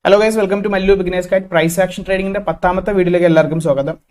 Hello guys, welcome to Mallu Beginners Guide. Price action trading in the 10th video.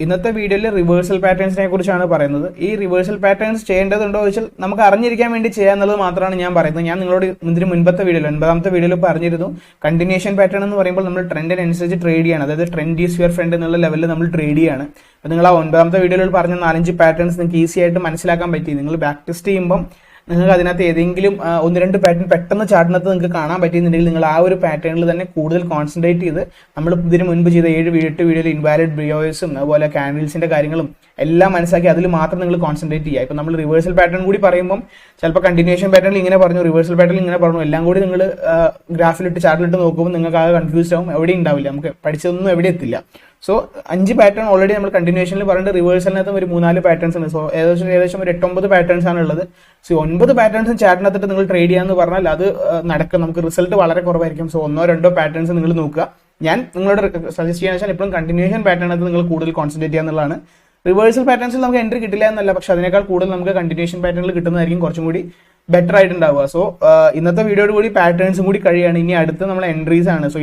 In this video, reversal patterns are പറയുന്നത്. ഈ reversal patterns ചെയ്യേണ്ടതുണ്ടോ ചോദിച്ചാൽ നമുക്ക് അറിഞ്ഞിരിക്കാൻ വേണ്ടി ചെയ്യാന്നുള്ളത് മാത്രമാണ് ഞാൻ പറയുന്നത്. ഞാൻ നിങ്ങളോട് ഇതിന് മുൻപത്തെ വീഡിയോയിൽ 9th വീഡിയോയിൽ പറഞ്ഞിരുന്നു കണ്ടിന്യൂഷൻ പാറ്റേൺ എന്ന് പറയുമ്പോൾ നമ്മൾ ട്രെൻഡിനനുസരിച്ച് ട്രേഡ് ചെയ്യാണ്. അതായത് ട്രെൻഡ് ഈസ് യുവർ ഫ്രണ്ട് എന്നുള്ള ലെവലിൽ നമ്മൾ ട്രേഡ് ചെയ്യാണ്. അപ്പോൾ നിങ്ങൾ ആ 9th വീഡിയോയിൽ പറഞ്ഞ 4-5 പാറ്റേൺസ് നിങ്ങൾക്ക് ഈസി ആയിട്ട് മനസ്സിലാക്കാൻ പറ്റി. നിങ്ങൾ ബാക്ക് ടെസ്റ്റ് ചെയ്യുമ്പോൾ നിങ്ങൾക്ക് അതിനകത്ത് ഏതെങ്കിലും 1-2 പാറ്റേൺ പെട്ടെന്ന് ചാട്ടിനകത്ത് നിങ്ങൾക്ക് കാണാൻ പറ്റിയെന്നുണ്ടെങ്കിൽ നിങ്ങൾ ആ ഒരു പാറ്റേണിൽ തന്നെ കൂടുതൽ കോൺസെൻട്രേറ്റ് ചെയ്ത് നമ്മൾ ഇതിന് മുൻപ് ചെയ്ത 7-8 വീഡിയോയിൽ ഇൻവാലിഡ് ബ്രിയോസും അതുപോലെ കാൻഡിൽസിന്റെ കാര്യങ്ങളും എല്ലാം മനസ്സിലാക്കി അതിൽ മാത്രം നിങ്ങൾ കോൺസെൻട്രേറ്റ് ചെയ്യുക. ഇപ്പം നമ്മൾ റിവേഴ്സൽ പാറ്റേൺ കൂടി പറയുമ്പോൾ ചിലപ്പോൾ കണ്ടിന്യൂഷൻ പാറ്റേണിൽ ഇങ്ങനെ പറഞ്ഞു, റിവേഴ്സൽ പാറ്റേണിൽ ഇങ്ങനെ പറഞ്ഞു, എല്ലാം കൂടി നിങ്ങൾ ഗ്രാഫിലിട്ട് ചാർട്ടിലിട്ട് നോക്കുമ്പോൾ നിങ്ങൾക്ക് ആകെ കൺഫ്യൂസ്ഡ് ആവും, എവിടെ ഉണ്ടാവില്ല, നമുക്ക് പഠിച്ചതൊന്നും എവിടെ എത്തില്ല. സോ 5 പാറ്റേൺ ഓൾറെഡി നമ്മൾ കണ്ടിന്യൂഷനിൽ പറഞ്ഞിട്ട് റിവേഴ്സലിനകത്ത് ഒരു 3-4 പാറ്റേൺസ് ഉണ്ട്. സോ ഏകദേശം ഒരു 8-9 പാറ്റേൺസ് ആണ് ഉള്ളത്. സോ 9 പാറ്റേൺസും ചാറ്റിനകത്തിട്ട് നിങ്ങൾ ട്രേഡ് ചെയ്യാന്ന് പറഞ്ഞാൽ അത് നടക്കും, നമുക്ക് റിസൾട്ട് വളരെ കുറവായിരിക്കും. സോ 1-2 പാറ്റേൺസ് നിങ്ങൾ നോക്കുക. ഞാൻ നിങ്ങളോട് സജസ്റ്റ് ചെയ്യാന്ന് വെച്ചാൽ എപ്പോഴും കണ്ടിന്യൂഷൻ പാറ്റേണിനകത്ത് നിങ്ങൾ കൂടുതൽ കോൺസെൻട്രേറ്റ് ചെയ്യാന്നുള്ളതാണ്. റിവേഴ്സൽ പാറ്റേൺസിൽ നമുക്ക് എൻട്രി കിട്ടില്ല എന്നല്ല, പക്ഷെ അതിനേക്കാൾ കൂടുതൽ നമുക്ക് കണ്ടിന്യൂഷൻ പാറ്റേണിൽ കിട്ടുന്നതായിരിക്കും കുറച്ചും കൂടി ബെറ്റർ ആയിട്ടുണ്ടാവുക. സോ ഇന്നത്തെ വീഡിയോയോട് കൂടി പാറ്റേൺസും കൂടി കഴിയാണ്. ഇനി അടുത്ത് നമ്മളെ എൻട്രീസ് ആണ്. സോ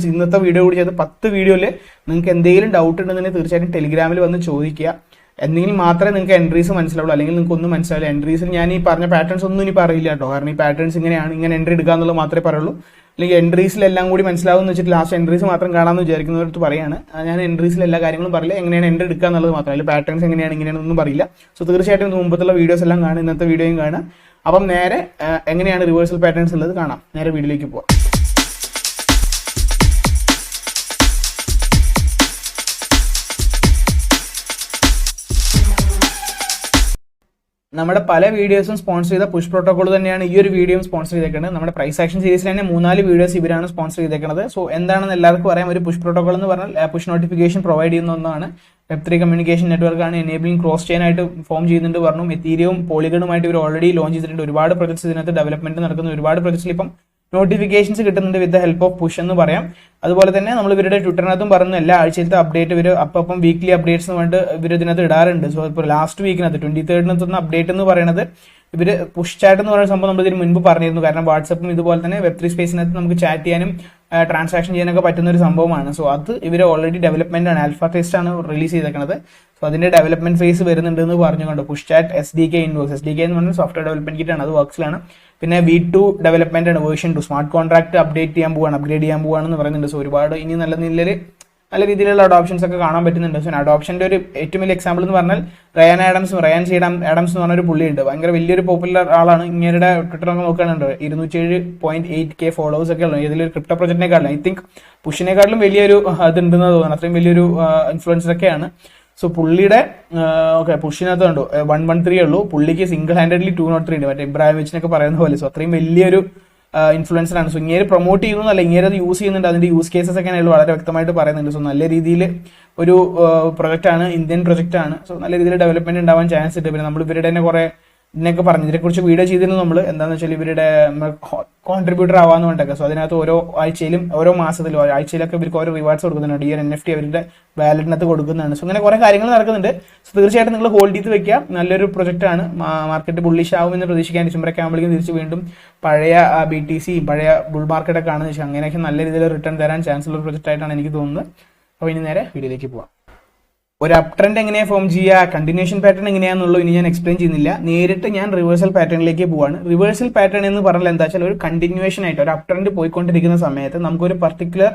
ഇന്നത്തെ വീഡിയോ കൂടി ചെയ്ത് 10 വീഡിയോയിൽ നിങ്ങൾക്ക് എന്തെങ്കിലും ഡൗട്ട് ഉണ്ടെന്നുണ്ടെങ്കിൽ തീർച്ചയായിട്ടും ടെലിഗ്രാമിൽ വന്ന് ചോദിക്കുക. എന്തെങ്കിലും മാത്രമേ നിങ്ങൾക്ക് എൻട്രീസ് മനസ്സിലാവുള്ളൂ, അല്ലെങ്കിൽ നിങ്ങൾക്ക് ഒന്നും മനസ്സിലാവില്ല. എൻട്രീസിൽ ഞാൻ ഈ പറഞ്ഞ പാറ്റേൺസ് ഒന്നും ഇനി പറയില്ല കേട്ടോ, കാരണം ഈ പാറ്റേൺസ് ഇങ്ങനെയാണ്, ഇങ്ങനെ എൻട്രി എടുക്കുക എന്നുള്ളത് മാത്രമേ പറയുള്ളൂ. അല്ലെങ്കിൽ എൻട്രീസിലെല്ലാം കൂടി മനസ്സിലാവുമെന്ന് വെച്ചിട്ട് ലാസ്റ്റ് എൻട്രീസ് മാത്രം കാണാമെന്ന് വിചാരിക്കുന്നവർക്ക് പറയാണ്. ഞാൻ എൻട്രീസിൽ എല്ലാ കാര്യങ്ങളും പറയില്ല, എങ്ങനെയാണ് എൻട്രി എടുക്കുക എന്നുള്ളത് മാത്രമേ, അല്ലെങ്കിൽ പാറ്റേൺസ് എങ്ങനെയാണ് ഇങ്ങനെയാണെന്നൊന്നും പറയില്ല. സോ തീർച്ചയായിട്ടും മുമ്പത്തുള്ള വീഡിയോസ് എല്ലാം കാണും, ഇന്നത്തെ വീഡിയോയും കാണാം. അപ്പം നേരെ എങ്ങനെയാണ് റിവേഴ്സൽ പാറ്റേൺസ് ഉള്ളത് കാണാം. നേരെ വീഡിയോയിലേക്ക് പോവാം. നമ്മുടെ പല വീഡിയോസും സ്പോൺസർ ചെയ്ത പുഷ് പ്രോട്ടോകോൾ തന്നെയാണ് ഈ ഒരു വീഡിയോയും സ്പോൺസർ ചെയ്തേക്കുന്നത്. നമ്മുടെ പ്രൈസ് ആക്ഷൻ സീരീസിൽ തന്നെ 3-4 വീഡിയോസ് ഇവരാണ് സ്പോൺസർ ചെയ്തേക്കുന്നത്. സോ എന്താണെന്ന് എല്ലാവർക്കും അറിയാം. ഒരു പുഷ് പ്രോട്ടോകോൾ എന്ന് പറഞ്ഞാൽ പുഷ് നോട്ടിഫിക്കേഷൻ പ്രൊവൈഡ് ചെയ്യുന്ന ഒന്നാണ്. Web3 കമ്മ്യൂണിക്കേഷൻ നെറ്റ്വർക്കാണ്, എനേബിളിംഗ് ക്രോസ് ചെയിൻ ആയിട്ട് ഫോം ചെയ്യുന്നുണ്ട് പറഞ്ഞു. എത്തീരിയവും പോളിഗണുമായിട്ട് ഇവർ ഓൾറെഡി ലോഞ്ച് ചെയ്തിട്ടുണ്ട്. ഒരുപാട് പ്രൊജക്ട്സ് ഇതിനകത്ത് ഡെവലപ്മെന്റ് നടക്കുന്ന, ഒരുപാട് പ്രൊജക്ട്സിൽ ഇപ്പം നോട്ടിഫിക്കേഷൻസ് കിട്ടുന്നുണ്ട് with the help of push എന്ന് പറയാം. അതുപോലെ തന്നെ നമ്മൾ ഇവരുടെ ട്വിറ്ററിനകത്തും പറഞ്ഞു എല്ലാ ആഴ്ചയിലത്തെ അപ്ഡേറ്റ് ഇവർ അപ്പം വീക്ക്ലി അപ്ഡേറ്റ്സ് വേണ്ടി ഇവർ ഇതിനകത്ത് ഇടാറുണ്ട്. സോ ഇപ്പോൾ ലാസ്റ്റ് വീക്കിനകത്ത് 23rd അപ്ഡേറ്റ് എന്ന് പറയുന്നത് ഇവര് പുഷ് ചാറ്റ് എന്ന് പറയുന്ന സംഭവം നമ്മൾ ഇതിന് മുൻപ് പറഞ്ഞിരുന്നു. കാരണം വാട്സപ്പും ഇതുപോലെ തന്നെ Web3 സ്പേസിനകത്ത് നമുക്ക് ചാറ്റ് ചെയ്യാനും ട്രാൻസാക്ഷൻ ചെയ്യാനൊക്കെ പറ്റുന്ന ഒരു സംഭവമാണ്. സോ അത് ഇവർ ഓൾറെഡി ഡെവലപ്മെന്റ് ആണ്, ആൽഫ ടെസ്റ്റ് ആണ് റിലീസ് ചെയ്തേക്കുന്നത്. സോ അതിന്റെ ഡെവലപ്മെന്റ് ഫേസ് വരുന്നുണ്ട് എന്ന് പറഞ്ഞുകൊണ്ട് push chat SDK invokes, SDK എന്ന് പറഞ്ഞാൽ സോഫ്റ്റ്വെയർ ഡെവലപ്മെന്റ് കിറ്റ് ആണ്, അത് വർക്സിലാണ്. പിന്നെ V2 ഡെവലപ്മെന്റ് ആണ്, വേർഷൻ 2 സ്മാർട്ട് കോൺട്രാക്ട് അപ്ഡേറ്റ് ചെയ്യാൻ പോവാണ്, അപ്ഗ്രേഡ് ചെയ്യാൻ പോവാണെന്ന് പറയുന്നുണ്ട്. സോ ഒരുപാട് ഇനി നല്ല രീതിയിലുള്ള അഡോപ്ഷൻസ് ഒക്കെ കാണാൻ പറ്റുന്നുണ്ട്. സോ അഡോപ്ഷന്റെ ഒരു ഏറ്റവും വലിയ എക്സാമ്പിൾ എന്ന് പറഞ്ഞാൽ റയാൻ ആഡംസ് എന്ന് പറഞ്ഞൊരു പുള്ളിയുണ്ട്. ഭയങ്കര വലിയൊരു പോപ്പുലർ ആളാണ്. ഇങ്ങനെയുടെ ട്വിറ്ററൊക്കെ നോക്കുകയാണുണ്ട് 207.8K ഫോളോവേഴ്സ് ഒക്കെ ഉള്ളത്. ഇതിലൊരു ക്രിപ്റ്റോ പ്രൊജക്ടിനെക്കാളും ഐ തിങ്ക് പുഷിനെക്കാട്ടിലും വലിയൊരു ഇതുണ്ടെന്ന് തോന്നുന്നു, അത്രയും വലിയൊരു ഇൻഫ്ലുവൻസർ ഒക്കെയാണ്. സോ പുള്ളിയുടെ പുഷിനകത്ത് കണ്ടു 113 ഉള്ളൂ, പുള്ളിക്ക് സിംഗിൾ ഹാൻഡഡ്ലി 203 ഉണ്ട്, മറ്റേ ഇബ്രാഹിമിച്ചിനൊക്കെ പറയുന്ന പോലെ. സോ അത്രയും വലിയൊരു ഇൻഫ്ലുവൻസർ ആണ്. സോ ഇങ്ങനെ പ്രൊമോട്ട് ചെയ്യുന്നതല്ല, ഇങ്ങനെ അത് യൂസ് ചെയ്യുന്നുണ്ട്, അതിന്റെ യൂസ് കേസസ് ഒക്കെ അയാൾ വളരെ വ്യക്തമായിട്ട് പറയുന്നുണ്ട്. സോ നല്ല രീതിയിൽ ഒരു പ്രൊജക്ട് ആണ്, ഇന്ത്യൻ പ്രൊജക്ട് ആണ്. സോ നല്ല രീതിയിൽ ഡെവലപ്മെന്റ് ഉണ്ടാവാൻ ചാൻസ് ഉണ്ട്. പിന്നെ നമ്മൾ ഇവരുടെ തന്നെ കുറെ ഇതിനൊക്കെ പറഞ്ഞു, ഇതിനെക്കുറിച്ച് വീഡിയോ ചെയ്തിരുന്നു നമ്മൾ. എന്താണെന്ന് വെച്ചാൽ ഇവരുടെ കോൺട്രിബ്യൂട്ടർ ആവാന്ന് പറഞ്ഞിട്ടൊക്കെ. സോ അതിനകത്ത് ഓരോ ആഴ്ചയിലും ഓരോ മാസത്തിലും ആഴ്ചയിലൊക്കെ ഇവർക്ക് ഓരോ റിവാർഡ്സ് കൊടുക്കുന്നുണ്ട്. ഈ ഒരു NFT അവരുടെ വാലറ്റിനകത്ത് കൊടുക്കുന്നതാണ്. സോ അങ്ങനെ കുറെ കാര്യങ്ങൾ നടക്കുന്നുണ്ട്. സോ തീർച്ചയായിട്ടും നിങ്ങൾ ഹോൾഡ് ചെയ്ത് വെക്കുക. നല്ലൊരു പ്രൊജക്ട് ആണ്. മാർക്കറ്റ് ബുള്ളിഷ് ആവുമെന്ന് പ്രതീക്ഷിക്കാൻ ഡിസംബറൊക്കെ ആകുമ്പോഴേക്കും തിരിച്ച് വീണ്ടും പഴയ BTC പഴയ ബുൾ മാർക്കറ്റൊക്കെ ആണെന്ന് വെച്ചാൽ അങ്ങനെയൊക്കെ നല്ല രീതിയിൽ റിട്ടേൺ തരാൻ ചാൻസ് ഉള്ള ഒരു പ്രൊജക്ട് ആയിട്ടാണ് എനിക്ക് തോന്നുന്നത്. അപ്പോൾ ഇനി നേരെ വീഡിയോയിലേക്ക് പോവാം. ഒരു അപ് ട്രെൻഡ് എങ്ങനെയാണ് ഫോം ചെയ്യുക, കണ്ടിന്യൂഷൻ പാറ്റേൺ എങ്ങനെയാണെന്നുള്ളത് ഇനി ഞാൻ എക്സ്പ്ലെയിൻ ചെയ്യുന്നില്ല. നേരിട്ട് ഞാൻ റിവേഴ്സൽ പാറ്റേണിലേക്ക് പോവാണ്. റിവേഴ്സൽ പാറ്റേൺ എന്ന് പറഞ്ഞാൽ എന്താ വെച്ചാൽ ഒരു കണ്ടിന്യൂഷൻ ആയിട്ട് ഒരു അപ് ട്രെൻഡ് പോയിക്കൊണ്ടിരിക്കുന്ന സമയത്ത് നമുക്കൊരു പർട്ടിക്കുലർ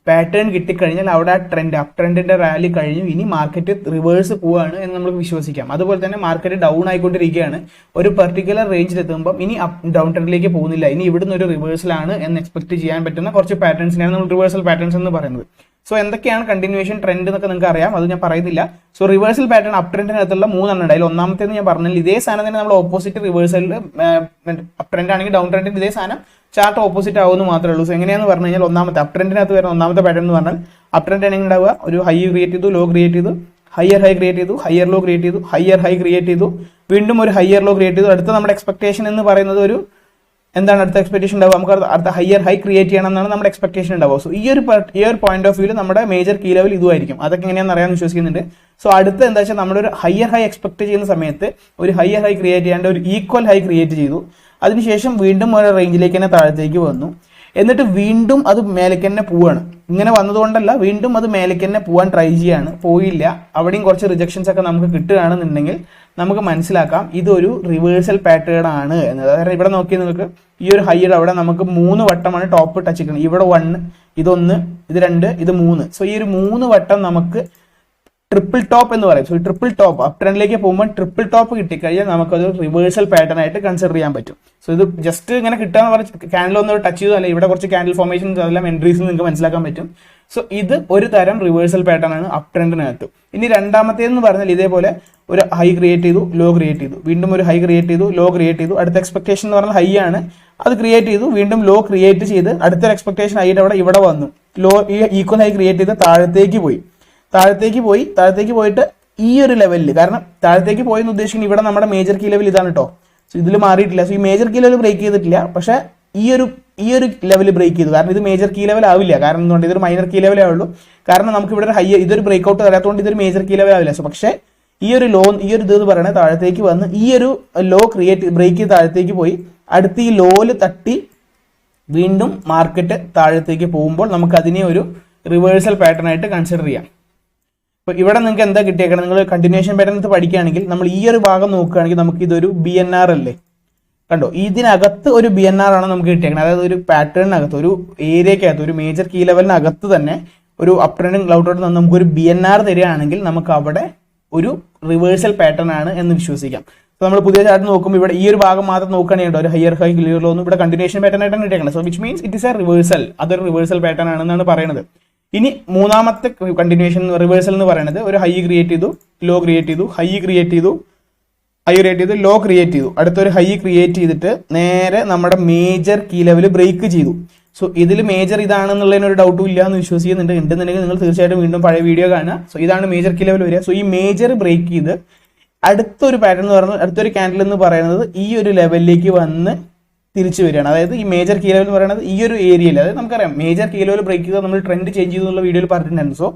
പാറ്റേൺ കിട്ടിക്കഴിഞ്ഞാൽ അവിടെ ആ ട്രെൻഡ് അപ് ട്രെൻഡിന്റെ റാലി കഴിഞ്ഞു, ഇനി മാർക്കറ്റ് റിവേഴ്സ് പോവാണ് എന്ന് നമുക്ക് വിശ്വസിക്കാം. അതുപോലെ തന്നെ മാർക്കറ്റ് ഡൗൺ ആയിക്കൊണ്ടിരിക്കുകയാണ്, ഒരു പർട്ടിക്കുലർ റേഞ്ചിൽ എത്തുമ്പോൾ ഇനി ഡൗൺ ട്രെൻഡിലേക്ക് പോകുന്നില്ല, ഇനി ഇവിടുന്ന് ഒരു റിവേഴ്സലാണ് എന്ന് എക്സ്പെക്ട് ചെയ്യാൻ പറ്റുന്ന കുറച്ച് പാറ്റേൺസിനെയാണ് നമ്മൾ റിവേഴ്സൽ പാറ്റേൺസ് എന്ന് പറയുന്നത്. സോ എന്തൊക്കെയാണ് കണ്ടിന്യൂഷൻ ട്രെൻഡ് എന്നൊക്കെ നിങ്ങൾക്ക് അറിയാം, അത് ഞാൻ പറയുന്നില്ല. സോ റിവേഴ്സൽ പാറ്റേൺ അപ് ട്രെൻഡിനകത്തുള്ള 3 ഉണ്ട്. അതിൽ ഒന്നാമത്തേന്ന് ഞാൻ പറഞ്ഞാൽ ഇതേ സാധനം തന്നെ നമ്മൾ ഓപ്പോസിറ്റ് റിവേഴ്സലിൽ അപ് ട്രെൻഡ് ആണെങ്കിൽ ഡൗൺ ട്രെൻഡിന് ഇതേ സാധനം ചാർട്ട് ഓപ്പോസിറ്റ് ആവുമെന്ന് മാത്രമേ ഉള്ളൂ. സോ എങ്ങനെയാന്ന് പറഞ്ഞു കഴിഞ്ഞാൽ ഒന്നാമത്തെ അപ് ട്രെൻഡിനകത്ത് വരുന്ന ഒന്നാമത്തെ പാറ്റേൺ എന്ന് പറഞ്ഞാൽ അപ് ട്രെൻഡ് ആണെങ്കിൽ ഉണ്ടാവുക ഒരു ഹൈ ക്രിയേറ്റ് ചെയ്തു, ലോ ക്രിയേറ്റ് ചെയ്തു, ഹയർ ഹൈ ക്രിയേറ്റ് ചെയ്തു, ഹയർ ലോ ക്രിയേറ്റ് ചെയ്തു, ഹയർ ഹൈ ക്രിയേറ്റ് ചെയ്തു, വീണ്ടും ഒരു ഹയർ ലോ ക്രിയേറ്റ് ചെയ്തു. അടുത്ത നമ്മുടെ എക്സ്പെക്ടേഷൻ എന്ന് പറയുന്നത് ഒരു എന്താണ് അടുത്ത എക്സ്പെക്ടേഷൻ ഉണ്ടാവുക, നമുക്ക് അടുത്ത ഹയർ ഹൈ ക്രിയേറ്റ് ചെയ്യണം എന്നാണ് നമ്മുടെ എക്സ്പെക്ടേഷൻ ഉണ്ടാവുക. സോ ഈ ഒരു പോയിന്റ് ഓഫ് വ്യൂവിൽ നമ്മുടെ മേജർ കീ ലെവൽ ഇതുമായിരിക്കും. അതൊക്കെ എങ്ങനെയാണെന്ന് അറിയാമെന്ന് വിശ്വസിക്കുന്നുണ്ട്. സോ അടുത്ത എന്താ വെച്ചാൽ നമ്മുടെ ഒരു ഹയർ ഹൈ എക്സ്പെക്ട് ചെയ്യുന്ന സമയത്ത് ഒരു ഹയർ ഹൈ ക്രിയേറ്റ് ചെയ്യാണ്ട് ഒരു ഈക്വൽ ഹൈ ക്രിയേറ്റ് ചെയ്തു, അതിനുശേഷം വീണ്ടും ഒരു റേഞ്ചിലേക്ക് തന്നെ താഴത്തേക്ക് വന്നു. എന്നിട്ട് വീണ്ടും അത് മേലേക്ക് തന്നെ പോവാണ്. ഇങ്ങനെ വന്നതുകൊണ്ടല്ല, വീണ്ടും അത് മേലേക്ക് തന്നെ പോകാൻ ട്രൈ ചെയ്യാണ്, പോയില്ല. അവിടെയും കുറച്ച് റിജക്ഷൻസ് ഒക്കെ നമുക്ക് കിട്ടുകയാണെന്നുണ്ടെങ്കിൽ നമുക്ക് മനസ്സിലാക്കാം ഇതൊരു റിവേഴ്സൽ പാറ്റേൺ ആണ് എന്നത്. അതായത് ഇവിടെ നോക്കിയാൽ നിങ്ങൾക്ക് ഈ ഒരു ഹൈയുടെ അവിടെ നമുക്ക് 3 വട്ടമാണ് ടോപ്പ് ടച്ച് ചെയ്യുന്നത്. ഇവിടെ 1, ഇതൊന്ന്, ഇത് 2, ഇത് 3. സോ ഈ ഒരു 3 വട്ടം നമുക്ക് ട്രിപ്പിൾ ടോപ്പ് എന്ന് പറയും. സോ ഈ ട്രിപ്പിൾ ടോപ്പ് അപ് ട്രെൻഡിലേക്ക് പോകുമ്പോൾ ട്രിപ്പിൾ ടോപ്പ് കിട്ടിക്കഴിഞ്ഞാൽ നമുക്കത് റിവേഴ്സൽ പാറ്റേൺ ആയിട്ട് കൺസിഡർ ചെയ്യാൻ പറ്റും. സോ ഇത് ജസ്റ്റ് ഇങ്ങനെ കിട്ടാന്ന് പറഞ്ഞ് ക്യാൻഡിൽ ഒന്ന് ടച്ച് ചെയ്തു, അല്ലെ ഇവിടെ കുറച്ച് ക്യാൻഡിൽ ഫോർമേഷൻ അതെല്ലാം എൻട്രീസ് നിങ്ങൾക്ക് മനസ്സിലാക്കാൻ പറ്റും. സോ ഇത് ഒരു തരം റിവേഴ്സൽ പാറ്റേൺ ആണ് അപ് ട്രെൻഡിനകത്ത്. ഇനി രണ്ടാമത്തേന്ന് പറഞ്ഞാൽ ഇതേപോലെ ഒരു ഹൈ ക്രിയേറ്റ് ചെയ്തു, ലോ ക്രിയേറ്റ് ചെയ്തു, വീണ്ടും ഒരു ഹൈ ക്രിയേറ്റ് ചെയ്തു, ലോ ക്രിയേറ്റ് ചെയ്തു. അടുത്ത എക്സ്പെക്ടേഷൻ എന്ന് പറഞ്ഞാൽ ഹൈ ആണ്, അത് ക്രിയേറ്റ് ചെയ്തു, വീണ്ടും ലോ ക്രിയേറ്റ് ചെയ്ത് അടുത്തൊരു എക്സ്പെക്ടേഷൻ ഹൈയുടെ അവിടെ ഇവിടെ വന്നു, ലോ ഈ ഈക്വൽ ഹൈ ക്രിയേറ്റ് ചെയ്ത് താഴത്തേക്ക് പോയിട്ട് ഈ ഒരു ലെവലിൽ, കാരണം താഴത്തേക്ക് പോയെന്ന് ഉദ്ദേശിക്കുന്നത് ഇവിടെ നമ്മുടെ മേജർ കീ ലെവൽ ഇതാണ് കേട്ടോ. സോ ഇതിൽ മാറിയിട്ടില്ല. സോ ഈ മേജർ കീ ലെവൽ ബ്രേക്ക് ചെയ്തിട്ടില്ല, പക്ഷെ ഈ ഒരു ലെവൽ ബ്രേക്ക് ചെയ്തു. കാരണം ഇത് മേജർ കീ ലെവൽ ആവില്ല, കാരണം എന്തുകൊണ്ട് ഇതൊരു മൈനർ കീ ലെവലേ ഉള്ളൂ. കാരണം നമുക്ക് ഇവിടെ ഒരു ഹൈ, ഇതൊരു ബ്രേക്ക് ഔട്ട് തരാത്തതുകൊണ്ട് ഇതൊരു മേജർ കീ ലെവൽ ആവില്ല. സോ പക്ഷേ ഈ ഒരു ഇത് എന്ന് പറയുന്നത് താഴത്തേക്ക് വന്ന് ഈ ഒരു ലോ ബ്രേക്ക് ചെയ്ത് താഴത്തേക്ക് പോയി, അടുത്ത് ഈ ലോയിൽ തട്ടി വീണ്ടും മാർക്കറ്റ് താഴത്തേക്ക് പോകുമ്പോൾ നമുക്ക് അതിനെ ഒരു റിവേഴ്സൽ പാറ്റേൺ ആയിട്ട് കൺസിഡർ ചെയ്യാം. അപ്പോൾ ഇവിടെ നിങ്ങൾക്ക് എന്താ കിട്ടിയേക്കണം, നിങ്ങൾ കണ്ടിന്യൂഷൻ പാറ്റേൺ പഠിക്കുകയാണെങ്കിൽ നമ്മൾ ഈ ഒരു ഭാഗം നോക്കുകയാണെങ്കിൽ നമുക്ക് ഇതൊരു BNR അല്ലേ, കണ്ടോ, ഇതിനകത്ത് ഒരു BNR ആണ് നമുക്ക് കിട്ടിയേക്കുന്നത്. അതായത് ഒരു പാറ്റേണിനകത്ത്, ഒരു ഏരിയക്കകത്ത്, ഒരു മേജർ കീ ലെവലിനകത്ത് തന്നെ ഒരു അപ് ട്രെൻഡിങ് ക്ലൗഡോട്ട് നമുക്കൊരു BNR തരികയാണെങ്കിൽ നമുക്ക് അവിടെ ഒരു റിവേഴ്സൽ പാറ്റേൺ ആണ് എന്ന് വിശ്വസിക്കാം. സോ നമ്മൾ പുതിയ ചാർട്ട് നോക്കുമ്പോൾ ഇവിടെ ഈ ഒരു ഭാഗം മാത്രം നോക്കുകയാണെങ്കിൽ ഒരു ഹയർ ഹൈ ക്ലിയർ ലോ ഒന്നും ഇവിടെ കണ്ടിന്യൂഷൻ പാറ്റേൺ ആയിട്ടാണ് കിട്ടിയേക്കുന്നത്. So which means it is a reversal, അതൊരു റിവേഴ്സൽ പാറ്റേൺ ആണെന്നാണ് പറയുന്നത്. ഇനി മൂന്നാമത്തെ കണ്ടിന്യൂഷൻ റിവേഴ്സൽ എന്ന് പറയുന്നത് ഒരു ഹൈ ക്രിയേറ്റ് ചെയ്തു, ലോ ക്രിയേറ്റ് ചെയ്തു, ഹൈ ക്രിയേറ്റ് ചെയ്തു, ലോ ക്രിയേറ്റ് ചെയ്തു, അടുത്തൊരു ഹൈ ക്രിയേറ്റ് ചെയ്തിട്ട് നേരെ നമ്മുടെ മേജർ കീ ലെവൽ ബ്രേക്ക് ചെയ്തു. സോ ഇതിൽ മേജർ ഇതാണെന്നുള്ളതിന് ഒരു ഡൗട്ടും ഇല്ല എന്ന് വിശ്വസിക്കുന്നുണ്ട്. ഉണ്ടെന്നുണ്ടെങ്കിൽ നിങ്ങൾ തീർച്ചയായിട്ടും വീണ്ടും പഴയ വീഡിയോ കാണുക. സോ ഇതാണ് മേജർ കീ ലെവൽ വരിക. സോ ഈ മേജർ ബ്രേക്ക് ചെയ്ത് അടുത്തൊരു പാറ്റേൺ എന്ന് പറയുന്നത്, അടുത്തൊരു ക്യാൻഡിൽ എന്ന് പറയുന്നത് ഈ ഒരു ലെവലിലേക്ക് വന്ന് തിരിച്ചു വരികയാണ്. അതായത് ഈ മേജർ കീ ലെവൽ എന്ന് പറയുന്നത് ഈ ഒരു ഏരിയയിൽ, അതായത് നമുക്കറിയാം മേജർ കീ ലെവൽ ബ്രേക്ക് ചെയ്താൽ നമ്മൾ ട്രെൻഡ് ചേഞ്ച് ചെയ്തെന്നുള്ള വീഡിയോയിൽ പറഞ്ഞിട്ടുണ്ടായിരുന്നു. സോ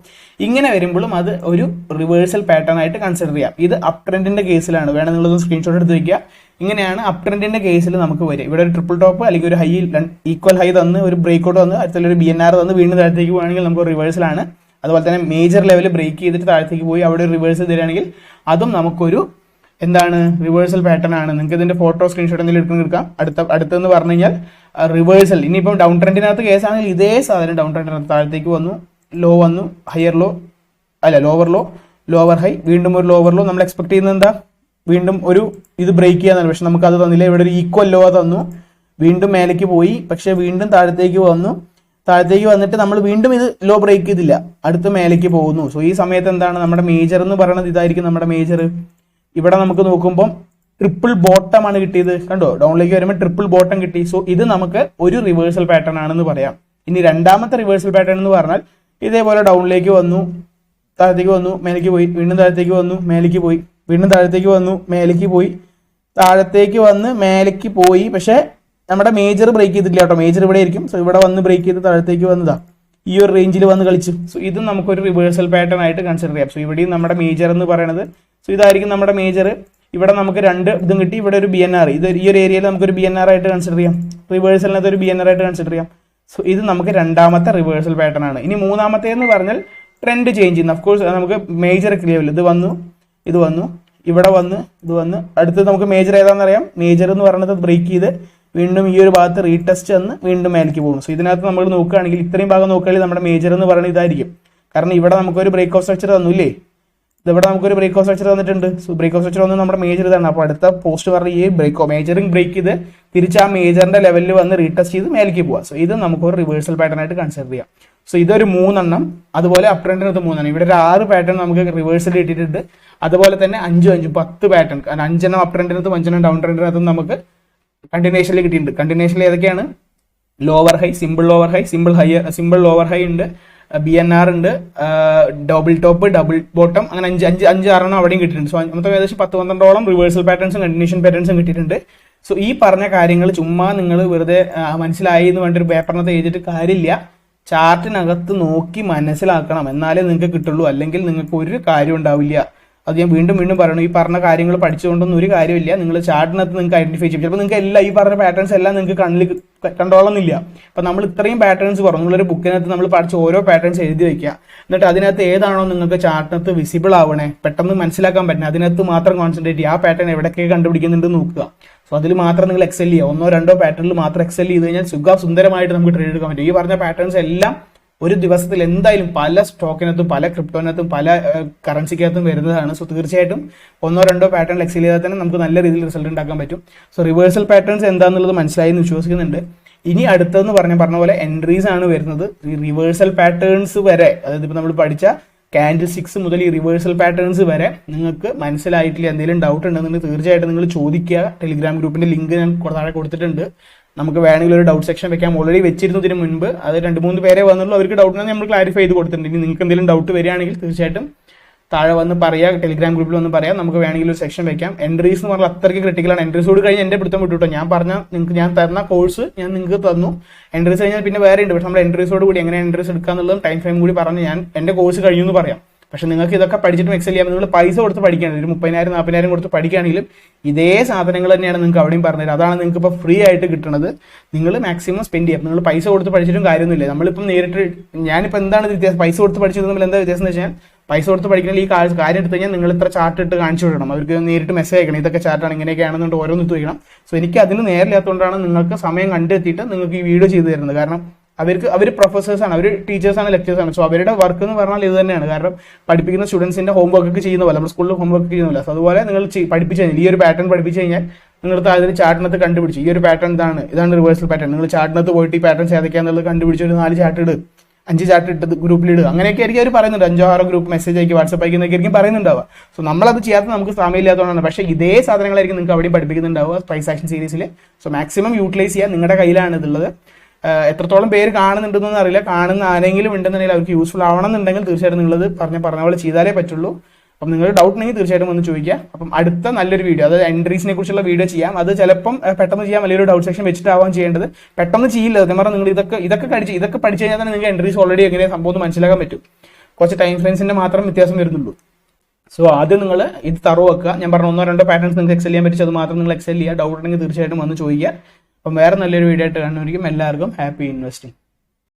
ഇങ്ങനെ വരുമ്പോഴും അത് ഒരു റിവേഴ്സൽ പാറ്റേൺ ആയിട്ട് കൺസിഡർ ചെയ്യാം. ഇത് അപ് ട്രെൻഡിന്റെ കേസിലാണ്, വേണം നിങ്ങളൊന്ന് സ്ക്രീൻഷോട്ട് എടുത്ത് വയ്ക്കുക. ഇങ്ങനെയാണ് അപ് ട്രെൻഡിന്റെ കേസിൽ നമുക്ക് വരിക. ഇവിടെ ഒരു ട്രിപ്പിൾ ടോപ്പ് അല്ലെങ്കിൽ ഒരു ഹൈ ഈക്വൽ ഹൈ തന്ന് ഒരു ബ്രേക്ക് ഔട്ട് തന്ന് അടുത്തൊരു BNR തന്ന് വീണ്ടും താഴത്തേക്ക് പോകുകയാണെങ്കിൽ നമുക്ക് റിവേഴ്സൽ ആണ്. അതുപോലെ തന്നെ മേജർ ലെവൽ ബ്രേക്ക് ചെയ്തിട്ട് താഴത്തേക്ക് പോയി അവിടെ ഒരു റിവേഴ്സൽ തരികയാണെങ്കിൽ അതും നമുക്കൊരു എന്താണ്, റിവേഴ്സൽ പാറ്റേൺ ആണ്. നിങ്ങൾക്ക് ഇതിന്റെ ഫോട്ടോ സ്ക്രീൻഷോട്ട് എന്തെങ്കിലും എടുക്കാം. അടുത്തെന്ന് പറഞ്ഞു കഴിഞ്ഞാൽ റിവേഴ്സൽ. ഇനിയിപ്പം ഡൗൺ ട്രെൻഡിനകത്ത് കേസാണെങ്കിൽ ഇതേ സാധനം ഡൗൺ ട്രെൻഡിനകത്ത് താഴത്തേക്ക് വന്നു, ലോ വന്നു, ഹയർ ലോ അല്ല ലോവർ ലോ, ലോവർ ഹൈ, വീണ്ടും ഒരു ലോവർ ലോ. നമ്മൾ എക്സ്പെക്ട് ചെയ്യുന്നത് എന്താ, വീണ്ടും ഒരു ഇത് ബ്രേക്ക് ചെയ്യാന്നാണ്. പക്ഷെ നമുക്ക് അത് തന്നില്ല. ഇവിടെ ഒരു ഈക്വൽ ലോ തന്നു, വീണ്ടും മേലേക്ക് പോയി, പക്ഷെ വീണ്ടും താഴത്തേക്ക് വന്നു. താഴത്തേക്ക് വന്നിട്ട് നമ്മൾ വീണ്ടും ഇത് ലോ ബ്രേക്ക് ചെയ്തില്ല, അടുത്ത് മേലേക്ക് പോകുന്നു. സോ ഈ സമയത്ത് എന്താണ് നമ്മുടെ മേജർ എന്ന് പറയുന്നത്, ഇതായിരിക്കും നമ്മുടെ മേജർ. ഇവിടെ നമുക്ക് നോക്കുമ്പോൾ ട്രിപ്പിൾ ബോട്ടം ആണ് കിട്ടിയത്, കണ്ടോ, ഡൗണിലേക്ക് വരുമ്പോൾ ട്രിപ്പിൾ ബോട്ടം കിട്ടി. സോ ഇത് നമുക്ക് ഒരു റിവേഴ്സൽ പാറ്റേൺ ആണെന്ന് പറയാം. ഇനി രണ്ടാമത്തെ റിവേഴ്സൽ പാറ്റേൺ എന്ന് പറഞ്ഞാൽ ഇതേപോലെ ഡൗണിലേക്ക് വന്നു, താഴത്തേക്ക് വന്നു, മേലേക്ക് പോയി, വീണ്ടും താഴത്തേക്ക് വന്നു, മേലേക്ക് പോയി, വീണ്ടും താഴത്തേക്ക് വന്നു, മേലേക്ക് പോയി, താഴത്തേക്ക് വന്ന് മേലേക്ക് പോയി. പക്ഷെ നമ്മുടെ മേജർ ബ്രേക്ക് ചെയ്തിട്ടില്ല കേട്ടോ, മേജർ ഇവിടെ ആയിരിക്കും. സോ ഇവിടെ വന്ന് ബ്രേക്ക് ചെയ്ത് താഴത്തേക്ക് വന്നതാ, ഈ ഒരു റേഞ്ചിൽ വന്ന് കളിച്ചു. സോ ഇതും നമുക്കൊരു റിവേഴ്സൽ പാറ്റേൺ ആയിട്ട് കൺസിഡർ ചെയ്യാം. സോ ഇവിടെയും നമ്മുടെ മേജർ എന്ന് പറയുന്നത്, സോ ഇതായിരിക്കും നമ്മുടെ മേജർ. ഇവിടെ നമുക്ക് രണ്ട് ഇതും കിട്ടി, ഇവിടെ ഒരു BNR, ഇത് ഈ ഒരു ഏരിയയിൽ നമുക്കൊരു BNR ആയിട്ട് കൺസിഡർ ചെയ്യാം, റിവേഴ്സലിനകത്ത് ഒരു BNR ആയിട്ട് കൺസിഡർ ചെയ്യാം. സോ ഇത് നമുക്ക് രണ്ടാമത്തെ റിവേഴ്സൽ പാറ്റേൺ ആണ്. ഇനി മൂന്നാമത്തെ എന്ന് പറഞ്ഞാൽ ട്രെൻഡ് ചേഞ്ച് ചെയ്യുന്ന, ഓഫ്കോഴ്സ് നമുക്ക് മേജർ ലെവൽ ഇത് വന്നു, ഇത് വന്നു, ഇവിടെ വന്ന് ഇത് വന്ന്, അടുത്ത് നമുക്ക് മേജർ ഏതാണെന്ന് അറിയാം. മേജർ എന്ന് പറയുന്നത് ബ്രേക്ക് ചെയ്ത് വീണ്ടും ഈ ഒരു ഭാഗത്ത് റീടെസ്റ്റ് വന്ന് വീണ്ടും മേലേക്ക് പോകും. സോ ഇതിനകത്ത് നമ്മൾ നോക്കുകയാണെങ്കിൽ ഇത്രയും ഭാഗം നോക്കുകയാണെങ്കിൽ നമ്മുടെ മേജർ എന്ന് പറയുന്നത് ഇതായിരിക്കും. കാരണം ഇവിടെ നമുക്കൊരു ബ്രേക്ക് ഓഫ് സ്ട്രക്ചർ തന്നില്ലേ, ഇവിടെ നമുക്കൊരു ബ്രേക്ക് ഓഫ് സ്ട്രക്ചർ തന്നിട്ടുണ്ട്. സോ ബ്രേക്ക് ഓഫ് സ്ട്രക്ചർ വന്ന് നമ്മുടെ മേജർ ഇതാണ്. അപ്പോൾ അടുത്ത പോസ്റ്റ് പറഞ്ഞ ഈ മേജറിങ് ബ്രേക്ക് ചെയ്ത് തിരിച്ച് ആ മേജറിന്റെ ലെവലിൽ വന്ന് റീടെസ്റ്റ് ചെയ്ത് മേലേക്ക് പോവാം. സോ ഇത് നമുക്കൊരു റിവേഴ്സൽ പാറ്റേൺ ആയിട്ട് കൺസിഡർ ചെയ്യാം. സോ ഇതൊരു 3 അതുപോലെ അപ് ട്രെൻഡിനകത്ത് 3 ഇവിടെ ഒരു 6 പാറ്റേൺ നമുക്ക് റിവേഴ്സൽ ഇട്ടിട്ടുണ്ട്. അതുപോലെ തന്നെ 5 10 പാറ്റേൺ, 5 അപ് ട്രെൻഡിനകത്തും 5 ഡൗൺ ട്രെൻഡിനകത്തും നമുക്ക് കണ്ടിന്യൂഷനിൽ കിട്ടിയിട്ടുണ്ട്. കണ്ടിന്യൂഷനിൽ ഏതൊക്കെയാണ്, lower high, simple lower high, simple lower high ഉണ്ട്, BNR ഉണ്ട്, ഡബിൾ ടോപ്പ്, ഡബിൾ ബോട്ടം, അങ്ങനെ 5 അവിടെയും കിട്ടിയിട്ടുണ്ട്. സോ മൊത്തം ഏകദേശം 10-12 റിവേഴ്സൽ പാറ്റേൺസും കണ്ടിന്യൂഷൻ പാറ്റേൺസും കിട്ടിയിട്ടുണ്ട്. സോ ഈ പറഞ്ഞ കാര്യങ്ങൾ ചുമ്മാ നിങ്ങൾ വെറുതെ മനസ്സിലായി എന്ന് വേണ്ട ഒരു പേപ്പറിനകത്ത് എഴുതിയിട്ട് കാര്യമില്ല. ചാർട്ടിനകത്ത് നോക്കി മനസ്സിലാക്കണം, എന്നാലേ നിങ്ങൾക്ക് കിട്ടുള്ളൂ. അല്ലെങ്കിൽ നിങ്ങൾക്ക് ഒരു കാര്യം ഉണ്ടാവില്ല. അത് ഞാൻ വീണ്ടും വീണ്ടും പറയണം, ഈ പറഞ്ഞ കാര്യങ്ങൾ പഠിച്ചുകൊണ്ടൊന്നും ഒരു കാര്യമില്ല. നിങ്ങൾ ചാർട്ടിനകത്ത് നിങ്ങൾക്ക് ഐഡന്റിഫൈ ചെയ്യും. ചിലപ്പോൾ നിങ്ങൾക്ക് എല്ലാം ഈ പറഞ്ഞ പാറ്റേൺസ് എല്ലാം നിങ്ങൾക്ക് കണ്ണിൽ കണ്ടോളന്നില്ല. അപ്പം നമ്മൾ ഇത്രയും പാറ്റേൺസ് പറഞ്ഞു, നിങ്ങളൊരു ബുക്കിനകത്ത് നമ്മൾ പഠിച്ച ഓരോ പാറ്റേൺസ് എഴുതി വെക്കുക. എന്നിട്ട് അതിനകത്ത് ഏതാണോ നിങ്ങൾക്ക് ചാർട്ടിനകത്ത് വിസിബിൾ ആവണേ, പെട്ടെന്ന് മനസ്സിലാക്കാൻ പറ്റുന്നത്, അതിനകത്ത് മാത്രം കോൺസെൻട്രേറ്റ് ചെയ്യുക. ആ പാറ്റേൺ എവിടെയൊക്കെ കണ്ടുപിടിക്കുന്നുണ്ട് നോക്കുക. സോ അതിൽ മാത്രം നിങ്ങൾ എക്സെൽ ചെയ്യുക. 1-2 പാറ്റേണിൽ മാത്രം എക്സെൽ ചെയ്ത് കഴിഞ്ഞാൽ സുന്ദരമായിട്ട് നമുക്ക് ട്രേഡ് എടുക്കാൻ പറ്റും. ഈ പറഞ്ഞ പാറ്റേൺസ് എല്ലാം ഒരു ദിവസത്തിൽ എന്തായാലും പല സ്റ്റോക്കിനകത്തും പല ക്രിപ്റ്റോനകത്തും പല കറൻസിക്കകത്തും വരുന്നതാണ്. സോ തീർച്ചയായിട്ടും 1-2 പാറ്റേൺ എക്സെൽ ചെയ്താൽ തന്നെ നമുക്ക് നല്ല രീതിയിൽ റിസൾട്ട് ഉണ്ടാക്കാൻ പറ്റും. സോ റിവേഴ്സൽ പാറ്റേൺസ് എന്താണെന്നുള്ളത് മനസ്സിലായി എന്ന് വിശ്വസിക്കുന്നുണ്ട്. ഇനി അടുത്തതെന്ന് പറഞ്ഞ പോലെ എൻട്രീസ് ആണ് വരുന്നത്. ഈ റിവേഴ്സൽ പാറ്റേൺസ് വരെ, അതായത് ഇപ്പോൾ നമ്മൾ പഠിച്ച കാൻഡിൽ സ്റ്റിക്സ് മുതൽ ഈ റിവേഴ്സൽ പാറ്റേൺസ് വരെ നിങ്ങൾക്ക് മനസ്സിലായിട്ടില്ല, എന്തെങ്കിലും ഡൗട്ട് ഉണ്ടെന്നുണ്ടെങ്കിൽ തീർച്ചയായിട്ടും നിങ്ങൾ ചോദിക്കുക. ടെലിഗ്രാം ഗ്രൂപ്പിന്റെ ലിങ്ക് ഞാൻ താഴെ കൊടുത്തിട്ടുണ്ട്. നമുക്ക് വേണമെങ്കിൽ ഒരു ഡൗട്ട് സെക്ഷൻ വെക്കാം. ഓൾറെഡി വെച്ചിരുന്നതിന് മുൻപ് അത് 2-3 പേരെ വന്നുള്ളൂ. അവർക്ക് ഡൗട്ട് നമ്മൾ ക്ലാരിഫൈ ചെയ്ത് കൊടുത്തിട്ടുണ്ട്. ഇനി നിങ്ങൾക്ക് എന്തെങ്കിലും ഡൗട്ട് വരികയാണെങ്കിൽ തീർച്ചയായിട്ടും താഴെ വന്ന് പറയാം, ടെലിഗ്രാം ഗ്രൂപ്പിൽ വന്ന് പറയാം. നമുക്ക് വേണമെങ്കിൽ ഒരു സെക്ഷൻ വെക്കാം. എൻട്രീസ് എന്ന് പറഞ്ഞാൽ അത്രയ്ക്ക് ക്രിട്ടിക്കലാണ്. എൻട്രീസോട് കഴിഞ്ഞ് എൻ്റെ പിടുത്തം വിട്ടു. ഞാൻ പറഞ്ഞ നിങ്ങൾക്ക് ഞാൻ തരുന്ന കോഴ്സ് ഞാൻ നിങ്ങൾക്ക് തന്നു. എൻട്രീസ് കഴിഞ്ഞാൽ പിന്നെ വേറെ ഉണ്ട്. പക്ഷെ നമ്മൾ എൻട്രീസോട് കൂടി എങ്ങനെ എൻട്രീസ് എടുക്കാന്നുള്ളതും ടൈം ഫ്രെയിം കൂടി പറഞ്ഞ് ഞാൻ എൻ്റെ കോഴ്സ് കഴിഞ്ഞു എന്ന് പറയാം. പക്ഷെ നിങ്ങൾക്ക് ഇതൊക്കെ പഠിച്ചിട്ടും എക്സൽ ചെയ്യാൻ നിങ്ങൾ പൈസ കൊടുത്ത് പഠിക്കുകയാണെങ്കിൽ, ഒരു 30,000-40,000 കൊടുത്ത് പഠിക്കുകയാണെങ്കിലും ഇതേ സാധനങ്ങൾ തന്നെയാണ് നിങ്ങൾക്ക് അവിടെയും പറഞ്ഞത്. അതാണ് നിങ്ങൾക്ക് ഇപ്പോൾ ഫ്രീ ആയിട്ട് കിട്ടുന്നത്. നിങ്ങൾ മാക്സിമം സ്പെൻഡ് ചെയ്യാം. നിങ്ങൾ പൈസ കൊടുത്ത് പഠിച്ചിട്ടും കാര്യമൊന്നുമില്ല. നമ്മളിപ്പം നേരിട്ട് ഞാനിപ്പോൾ എന്താണ് വ്യത്യാസം, പൈസ കൊടുത്ത് പഠിച്ചത് തമ്മിൽ എന്താ വ്യത്യാസം എന്ന് വെച്ചാൽ, പൈസ കൊടുത്ത് പഠിക്കണമെങ്കിൽ ഈ കാര്യം എടുത്ത് കഴിഞ്ഞാൽ നിങ്ങൾ ഇത്ര ചാർട്ട് ഇട്ട് കാണിച്ചു വിടണം. അവർക്ക് നേരിട്ട് മെസ്സേജ് അയക്കണം, ഇതൊക്കെ ചാർട്ടാണ് ഇങ്ങനെയൊക്കെയാണെന്നുണ്ട് ഓരോന്ന് ചോദിക്കണം. സോ എനിക്ക് അതിന് നേരില്ലാത്തതുകൊണ്ടാണ് നിങ്ങൾക്ക് സമയം കണ്ടെത്തിയിട്ട് നിങ്ങൾക്ക് ഈ വീഡിയോ ചെയ്തു തരുന്നത്. കാരണം അവർ പ്രൊഫസേഴ്സാണ്, അവർ ടീച്ചേഴ്സാണ്, ലെക്ചേഴ്സാണ്. സോ അവരുടെ വർക്ക് എന്ന് പറഞ്ഞാൽ ഇത് തന്നെയാണ്. കാരണം പഠിപ്പിക്കുന്ന സ്റ്റുഡൻസിന്റെ ഹോംവർക്ക് ഒക്കെ ചെയ്യുന്ന പോലെ, നമ്മുടെ സ്കൂളിൽ ഹോംവർക്ക് ചെയ്യുന്നില്ല. സോ അതുപോലെ നിങ്ങൾ പഠിപ്പിച്ചു കഴിഞ്ഞാൽ, ഈ ഒരു പാറ്റേൺ പഠിപ്പിച്ചു കഴിഞ്ഞാൽ നിങ്ങൾക്ക് അതിന് ചാർട്ടിനകത്ത് കണ്ടുപിടിച്ച് ഈ ഒരു പാറ്റേൺ ഇതാണ് റിവേഴ്സൽ പാറ്റേൺ. നിങ്ങൾ ചാർട്ടിനകത്ത് പോയിട്ട് ഈ പാറ്റേൺസ് ഏതൊക്കെയാണെന്നുള്ളത് കണ്ടുപിടിച്ച് ഒരു 4 ചാർട്ട് ഇടുക, 5 ചാർട്ട് ഇട്ടത് ഗ്രൂപ്പിലിടുക. അങ്ങനെയൊക്കെ ആയിരിക്കും അവർ പറയുന്നുണ്ട്. 5-6 ഗ്രൂപ്പ് മെസ്സേജ് ആയിരിക്കും, വാട്സപ്പ് അയക്കുന്നൊക്കെ ആയിരിക്കും പറയുന്നുണ്ടാവുക. സോ നമ്മളത് ചെയ്യാത്ത നമുക്ക് സമയമില്ലാത്തതുകൊണ്ടാണ്. പക്ഷേ ഇതേ സാധനങ്ങളായിരിക്കും നിങ്ങൾക്ക് അവിടെയും പഠിപ്പിക്കുന്നുണ്ടാവുക പ്രൈസ് ആക്ഷൻ സീരീസിൽ. സോ മാക്സിമം യൂട്ടിലൈസ് ചെയ്യുക. നിങ്ങളുടെ കയ്യിലാണ് ഇതുള്ളത്. എത്രത്തോളം പേര് കാണുന്നുണ്ടെന്നൊന്നും അറിയില്ല. കാണുന്ന ആരെങ്കിലും ഉണ്ടെന്നുണ്ടെങ്കിൽ അവർക്ക് യൂസ്ഫുൾ ആവണമെന്നുണ്ടെങ്കിൽ തീർച്ചയായിട്ടും നിങ്ങളത് പറഞ്ഞ പോലെ ചെയ്താലേ പറ്റുള്ളൂ. അപ്പം നിങ്ങൾ ഡൗട്ട് ഉണ്ടെങ്കിൽ തീർച്ചയായിട്ടും ഒന്ന് ചോദിക്കുക. അപ്പം അടുത്ത നല്ലൊരു വീഡിയോ, അതായത് എൻട്രീസിനെ കുറിച്ചുള്ള വീഡിയോ ചെയ്യാം. അത് ചിലപ്പം പെട്ടെന്ന് ചെയ്യാം, വലിയൊരു ഡൗട്ട് സെക്ഷൻ വെച്ചിട്ടാവാൻ ചെയ്യേണ്ടത്. പെട്ടെന്ന് ചെയ്യില്ല. സത്യം പറഞ്ഞാൽ നിങ്ങൾ ഇതൊക്കെ പഠിച്ചു കഴിഞ്ഞാൽ തന്നെ നിങ്ങൾക്ക് എൻട്രീസ് ഓൾറെഡി എങ്ങനെ സംഭവം മനസ്സിലാക്കാൻ പറ്റും. കുറച്ച് ടൈം ഫ്രെയിംസിന്റെ മാത്രം വ്യത്യാസം വരുന്നുള്ളൂ. സോ ആദ്യം നിങ്ങൾ ഇത് തറവ് വെക്കുക. ഞാൻ പറഞ്ഞ 1-2 പാറ്റേൺസ് നിങ്ങൾക്ക് എക്സെൽ ചെയ്യാൻ പറ്റും. അത് മാത്രം നിങ്ങൾ എക്സെൽ ചെയ്യുക. ഡൗട്ട് ഉണ്ടെങ്കിൽ തീർച്ചയായിട്ടും വന്ന് ചോദിക്കുക. അപ്പം വേറെ നല്ലൊരു വീഡിയോ ആയിട്ട് കാണുന്നതായിരിക്കും. എല്ലാവർക്കും ഹാപ്പി ഇൻവെസ്റ്റിംഗ്.